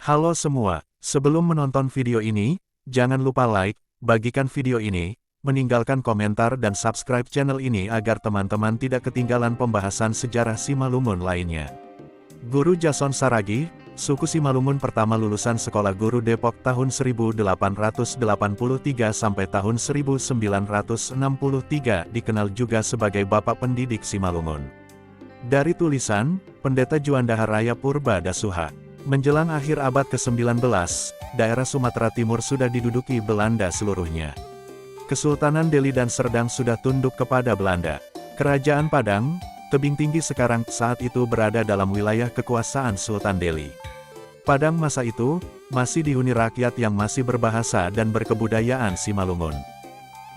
Halo semua, sebelum menonton video ini, jangan lupa like, bagikan video ini, meninggalkan komentar dan subscribe channel ini agar teman-teman tidak ketinggalan pembahasan sejarah Simalungun lainnya. Guru Jason Saragih, suku Simalungun pertama lulusan Sekolah Guru Depok tahun 1883 sampai tahun 1963, dikenal juga sebagai Bapak Pendidik Simalungun. Dari tulisan, Pendeta Juanda Haraya Purba Dasuha. Menjelang akhir abad ke-19, daerah Sumatera Timur sudah diduduki Belanda seluruhnya. Kesultanan Deli dan Serdang sudah tunduk kepada Belanda. Kerajaan Padang, Tebing Tinggi sekarang saat itu berada dalam wilayah kekuasaan Sultan Deli. Padang masa itu, masih dihuni rakyat yang masih berbahasa dan berkebudayaan Simalungun.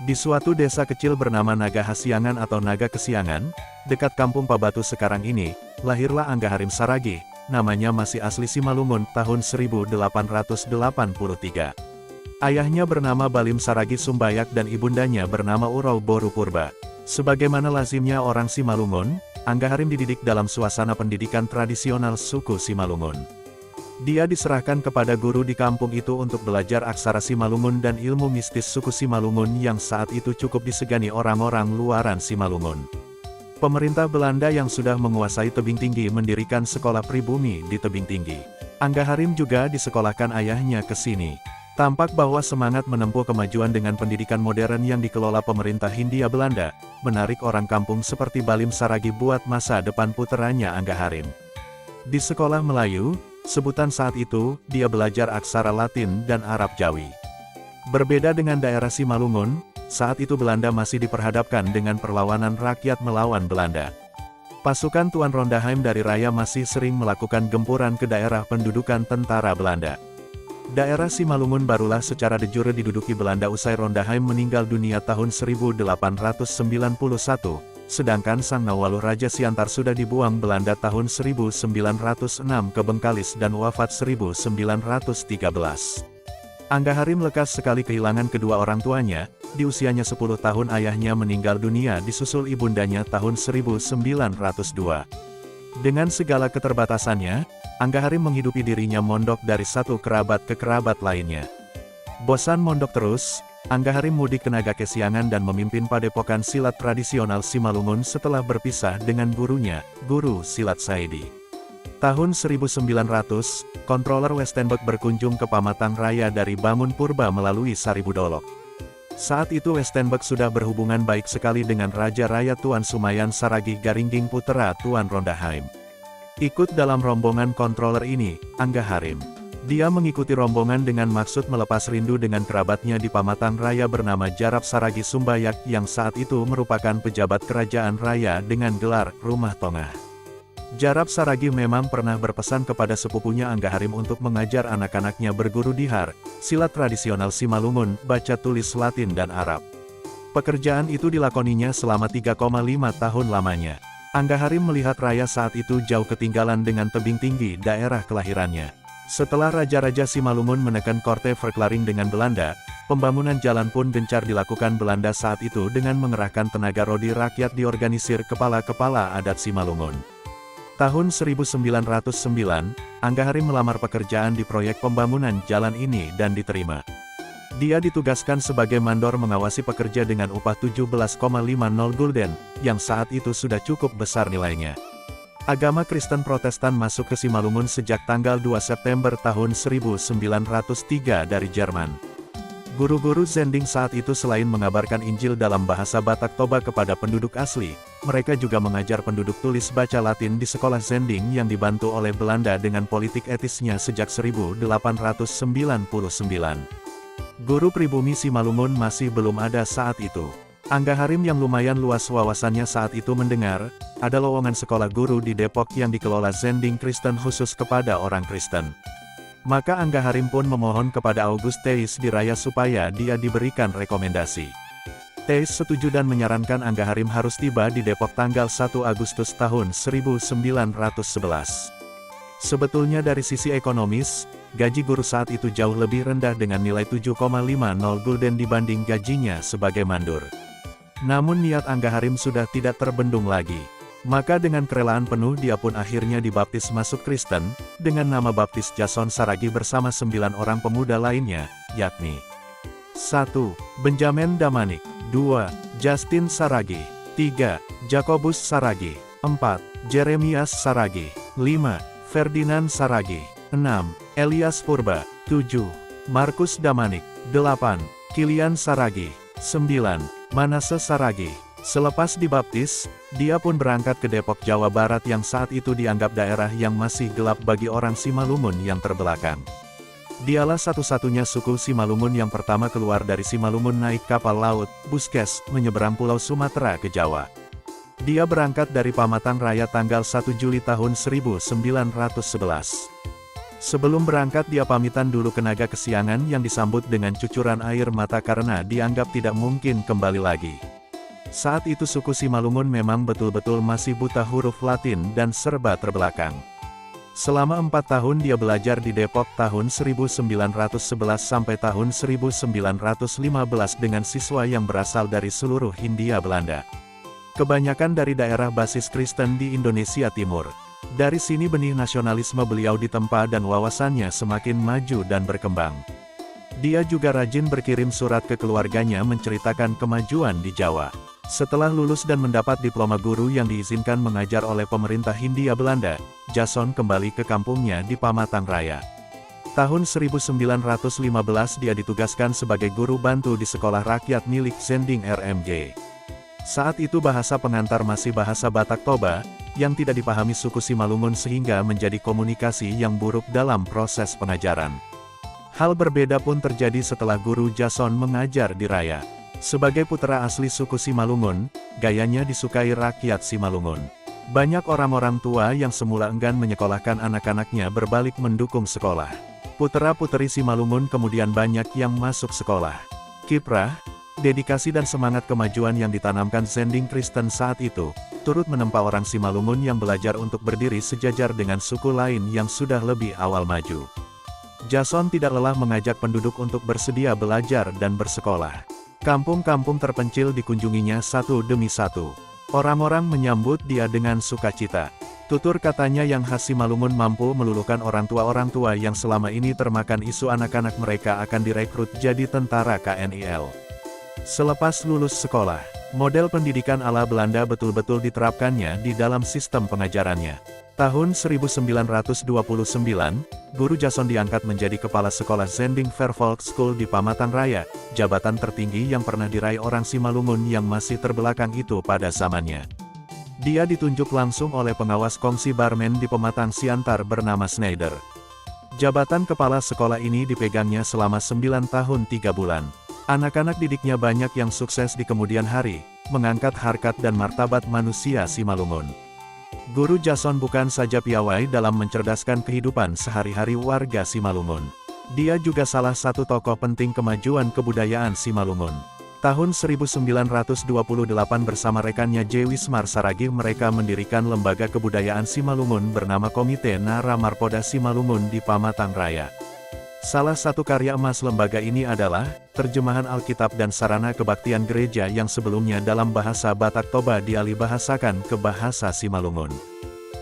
Di suatu desa kecil bernama Naga Hasiangan atau Naga Kesiangan, dekat kampung Pabatu sekarang ini, lahirlah Angga Harim Saragih. Namanya masih asli Simalungun tahun 1883. Ayahnya bernama Balim Saragih Sumbayak dan ibundanya bernama Urau Boru Purba. Sebagaimana lazimnya orang Simalungun, Angga Harim dididik dalam suasana pendidikan tradisional suku Simalungun. Dia diserahkan kepada guru di kampung itu untuk belajar aksara Simalungun dan ilmu mistis suku Simalungun yang saat itu cukup disegani orang-orang luaran Simalungun. Pemerintah Belanda yang sudah menguasai Tebing Tinggi mendirikan sekolah pribumi di Tebing Tinggi. Angga Harim juga disekolahkan ayahnya ke sini. Tampak bahwa semangat menempuh kemajuan dengan pendidikan modern yang dikelola pemerintah Hindia Belanda, menarik orang kampung seperti Balim Saragih buat masa depan puteranya Angga Harim. Di sekolah Melayu, sebutan saat itu, dia belajar aksara Latin dan Arab Jawi. Berbeda dengan daerah Simalungun, saat itu Belanda masih diperhadapkan dengan perlawanan rakyat melawan Belanda. Pasukan Tuan Rondaheim dari Raya masih sering melakukan gempuran ke daerah pendudukan tentara Belanda. Daerah Simalungun barulah secara de jure diduduki Belanda usai Rondaheim meninggal dunia tahun 1891, sedangkan Sang Nawaluh Raja Siantar sudah dibuang Belanda tahun 1906 ke Bengkalis dan wafat 1913. Angga Harim lekas sekali kehilangan kedua orang tuanya. Di usianya 10 tahun ayahnya meninggal dunia disusul ibundanya tahun 1902. Dengan segala keterbatasannya, Angga Harim menghidupi dirinya mondok dari satu kerabat ke kerabat lainnya. Bosan mondok terus, Angga Harim mudik ke Naga Kesiangan dan memimpin padepokan silat tradisional Simalungun setelah berpisah dengan gurunya, Guru Silat Saidi. Tahun 1900, Controller Westenberg berkunjung ke Pamatang Raya dari Bangun Purba melalui Saribudolok. Saat itu Westenberg sudah berhubungan baik sekali dengan Raja Raya Tuan Sumayan Saragih Garingging Putera Tuan Rondaheim. Ikut dalam rombongan controller ini, Angga Harim. Dia mengikuti rombongan dengan maksud melepas rindu dengan kerabatnya di Pamatang Raya bernama Jarap Saragih Sumbayak yang saat itu merupakan pejabat kerajaan raya dengan gelar Rumah Tongah. Jarap Saragih memang pernah berpesan kepada sepupunya Angga Harim untuk mengajar anak-anaknya berguru dihar, silat tradisional Simalungun, baca tulis Latin dan Arab. Pekerjaan itu dilakoninya selama 3,5 tahun lamanya. Angga Harim melihat raya saat itu jauh ketinggalan dengan Tebing Tinggi daerah kelahirannya. Setelah Raja-Raja Simalungun menekan Korte Verklaring dengan Belanda, pembangunan jalan pun gencar dilakukan Belanda saat itu dengan mengerahkan tenaga rodi rakyat diorganisir kepala-kepala adat Simalungun. Tahun 1909, Angga Harim melamar pekerjaan di proyek pembangunan jalan ini dan diterima. Dia ditugaskan sebagai mandor mengawasi pekerja dengan upah 17,50 gulden, yang saat itu sudah cukup besar nilainya. Agama Kristen Protestan masuk ke Simalungun sejak tanggal 2 September tahun 1903 dari Jerman. Guru-guru Zending saat itu selain mengabarkan Injil dalam bahasa Batak Toba kepada penduduk asli, mereka juga mengajar penduduk tulis baca Latin di sekolah Zending yang dibantu oleh Belanda dengan politik etisnya sejak 1899. Guru pribumi Simalungun masih belum ada saat itu. Angga Harim yang lumayan luas wawasannya saat itu mendengar, ada lowongan sekolah guru di Depok yang dikelola Zending Kristen khusus kepada orang Kristen. Maka Angga Harim pun memohon kepada August Theis di Raya supaya dia diberikan rekomendasi. Theis setuju dan menyarankan Angga Harim harus tiba di Depok tanggal 1 Agustus tahun 1911. Sebetulnya dari sisi ekonomis, gaji guru saat itu jauh lebih rendah dengan nilai 7,50 gulden dibanding gajinya sebagai mandur. Namun niat Angga Harim sudah tidak terbendung lagi. Maka dengan kerelaan penuh dia pun akhirnya dibaptis masuk Kristen, dengan nama baptis Jason Saragi bersama 9 orang pemuda lainnya, yakni 1. Benjamin Damanik, 2. Justin Saragi, 3. Jacobus Saragi, 4. Jeremias Saragi, 5. Ferdinand Saragi, 6. Elias Purba, 7. Markus Damanik, 8. Kilian Saragi, 9. Manase Saragi. Selepas dibaptis, dia pun berangkat ke Depok, Jawa Barat yang saat itu dianggap daerah yang masih gelap bagi orang Simalungun yang terbelakang. Dialah satu-satunya suku Simalungun yang pertama keluar dari Simalungun naik kapal laut, Buskes, menyeberang Pulau Sumatera ke Jawa. Dia berangkat dari Pamatang Raya tanggal 1 Juli tahun 1911. Sebelum berangkat dia pamitan dulu ke Naga Kesiangan yang disambut dengan cucuran air mata karena dianggap tidak mungkin kembali lagi. Saat itu suku Simalungun memang betul-betul masih buta huruf Latin dan serba terbelakang. Selama 4 tahun dia belajar di Depok tahun 1911 sampai tahun 1915 dengan siswa yang berasal dari seluruh Hindia Belanda. Kebanyakan dari daerah basis Kristen di Indonesia Timur. Dari sini benih nasionalisme beliau ditempa dan wawasannya semakin maju dan berkembang. Dia juga rajin berkirim surat ke keluarganya menceritakan kemajuan di Jawa. Setelah lulus dan mendapat diploma guru yang diizinkan mengajar oleh pemerintah Hindia Belanda, Jason kembali ke kampungnya di Pamatang Raya. Tahun 1915 dia ditugaskan sebagai guru bantu di sekolah rakyat milik Zending RMJ. Saat itu bahasa pengantar masih bahasa Batak Toba, yang tidak dipahami suku Simalungun sehingga menjadi komunikasi yang buruk dalam proses pengajaran. Hal berbeda pun terjadi setelah guru Jason mengajar di Raya. Sebagai putra asli suku Simalungun, gayanya disukai rakyat Simalungun. Banyak orang-orang tua yang semula enggan menyekolahkan anak-anaknya berbalik mendukung sekolah. Putera-puteri Simalungun kemudian banyak yang masuk sekolah. Kiprah, dedikasi dan semangat kemajuan yang ditanamkan Zending Kristen saat itu, turut menempa orang Simalungun yang belajar untuk berdiri sejajar dengan suku lain yang sudah lebih awal maju. Jason tidak lelah mengajak penduduk untuk bersedia belajar dan bersekolah. Kampung-kampung terpencil dikunjunginya satu demi satu. Orang-orang menyambut dia dengan sukacita. Tutur katanya yang khas Simalungun mampu meluluhkan orang tua yang selama ini termakan isu anak-anak mereka akan direkrut jadi tentara KNIL. Selepas lulus sekolah, model pendidikan ala Belanda betul-betul diterapkannya di dalam sistem pengajarannya. Tahun 1929, Guru Jason diangkat menjadi kepala sekolah Zending Fairfolk School di Pamatang Raya, jabatan tertinggi yang pernah diraih orang Simalungun yang masih terbelakang itu pada zamannya. Dia ditunjuk langsung oleh pengawas kongsi Barmen di Pematang Siantar bernama Schneider. Jabatan kepala sekolah ini dipegangnya selama 9 tahun 3 bulan. Anak-anak didiknya banyak yang sukses di kemudian hari, mengangkat harkat dan martabat manusia Simalungun. Guru Jason bukan saja piawai dalam mencerdaskan kehidupan sehari-hari warga Simalungun. Dia juga salah satu tokoh penting kemajuan kebudayaan Simalungun. Tahun 1928 bersama rekannya J. Wismar Saragi mereka mendirikan lembaga kebudayaan Simalungun bernama Komite Nara Marpoda Simalungun di Pamatang Raya. Salah satu karya emas lembaga ini adalah terjemahan Alkitab dan sarana kebaktian gereja yang sebelumnya dalam bahasa Batak Toba dialih bahasakan ke bahasa Simalungun.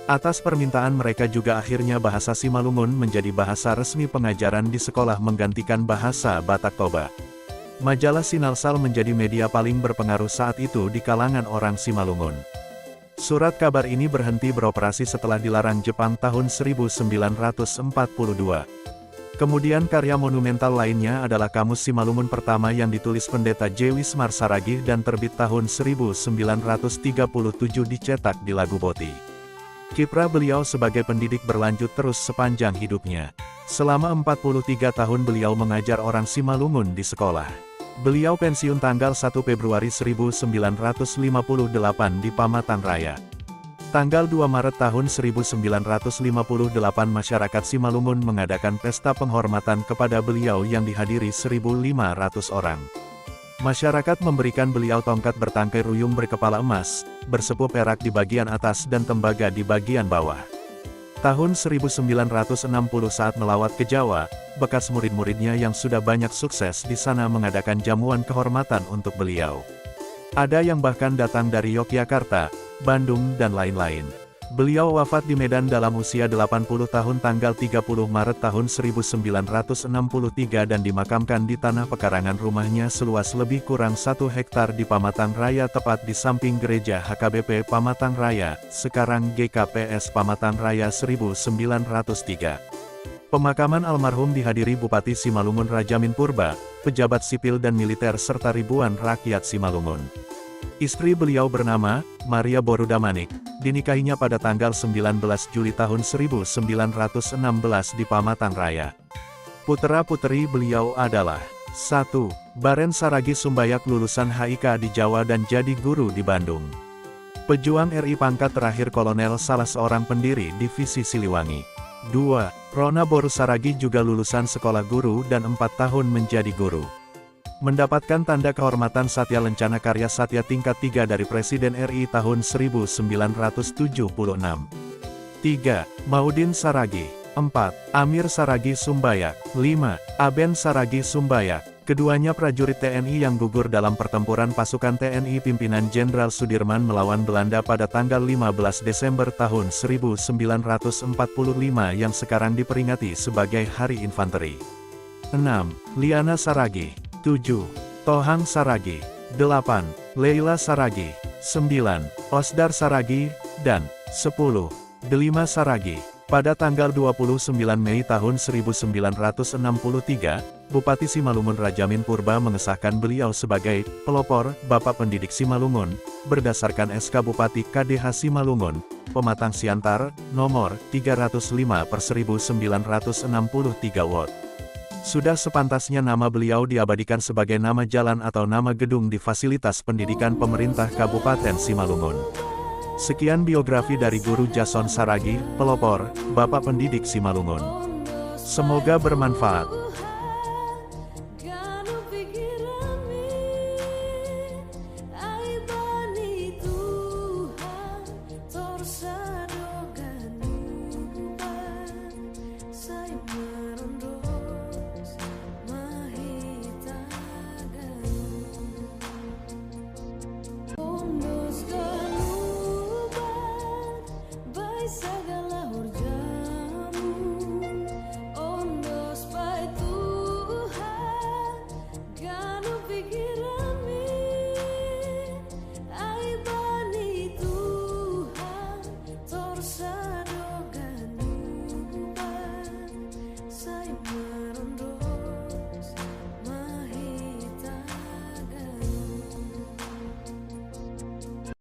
Atas permintaan mereka juga akhirnya bahasa Simalungun menjadi bahasa resmi pengajaran di sekolah menggantikan bahasa Batak Toba. Majalah Sinalsal menjadi media paling berpengaruh saat itu di kalangan orang Simalungun. Surat kabar ini berhenti beroperasi setelah dilarang Jepang tahun 1942. Kemudian karya monumental lainnya adalah Kamus Simalungun pertama yang ditulis pendeta J. Wismar Saragi dan terbit tahun 1937 dicetak di Laguboti. Kiprah beliau sebagai pendidik berlanjut terus sepanjang hidupnya. Selama 43 tahun beliau mengajar orang Simalungun di sekolah. Beliau pensiun tanggal 1 Februari 1958 di Pamatang Raya. Tanggal 2 Maret tahun 1958 masyarakat Simalungun mengadakan pesta penghormatan kepada beliau yang dihadiri 1.500 orang. Masyarakat memberikan beliau tongkat bertangkai ruyung berkepala emas, bersepuh perak di bagian atas dan tembaga di bagian bawah. Tahun 1960 saat melawat ke Jawa, bekas murid-muridnya yang sudah banyak sukses di sana mengadakan jamuan kehormatan untuk beliau. Ada yang bahkan datang dari Yogyakarta, Bandung, dan lain-lain. Beliau wafat di Medan dalam usia 80 tahun tanggal 30 Maret tahun 1963 dan dimakamkan di tanah pekarangan rumahnya seluas lebih kurang 1 hektar di Pamatang Raya tepat di samping gereja HKBP Pamatang Raya, sekarang GKPS Pamatang Raya 1903. Pemakaman almarhum dihadiri Bupati Simalungun Rajamin Purba, pejabat sipil dan militer serta ribuan rakyat Simalungun. Istri beliau bernama Maria Borudamanik, dinikahinya pada tanggal 19 Juli tahun 1916 di Pamatang Raya. Putra-puteri beliau adalah 1. Baren Saragi Sumbayak lulusan HIK di Jawa dan jadi guru di Bandung. Pejuang RI pangkat terakhir kolonel salah seorang pendiri Divisi Siliwangi. 2. Rona Boru Saragi juga lulusan sekolah guru dan 4 tahun menjadi guru. Mendapatkan tanda kehormatan Satya Lencana Karya Satya tingkat 3 dari Presiden RI tahun 1976. 3. Maudin Saragi. 4. Amir Saragi Sumbayak. 5. Aben Saragi Sumbayak. Keduanya prajurit TNI yang gugur dalam pertempuran pasukan TNI pimpinan Jenderal Sudirman melawan Belanda pada tanggal 15 Desember tahun 1945 yang sekarang diperingati sebagai Hari Infanteri. 6. Liana Saragi. 7. Tohang Saragi. 8. Leila Saragi. 9. Osdar Saragi, dan 10. Delima Saragi. Pada tanggal 29 Mei tahun 1963, Bupati Simalungun Rajamin Purba mengesahkan beliau sebagai pelopor Bapak Pendidik Simalungun, berdasarkan SK Bupati KDH Simalungun, Pematang Siantar, nomor 305/1963 Watt. Sudah sepantasnya nama beliau diabadikan sebagai nama jalan atau nama gedung di fasilitas pendidikan pemerintah Kabupaten Simalungun. Sekian biografi dari Guru Jason Saragi, pelopor, Bapak Pendidik Simalungun. Semoga bermanfaat. Segala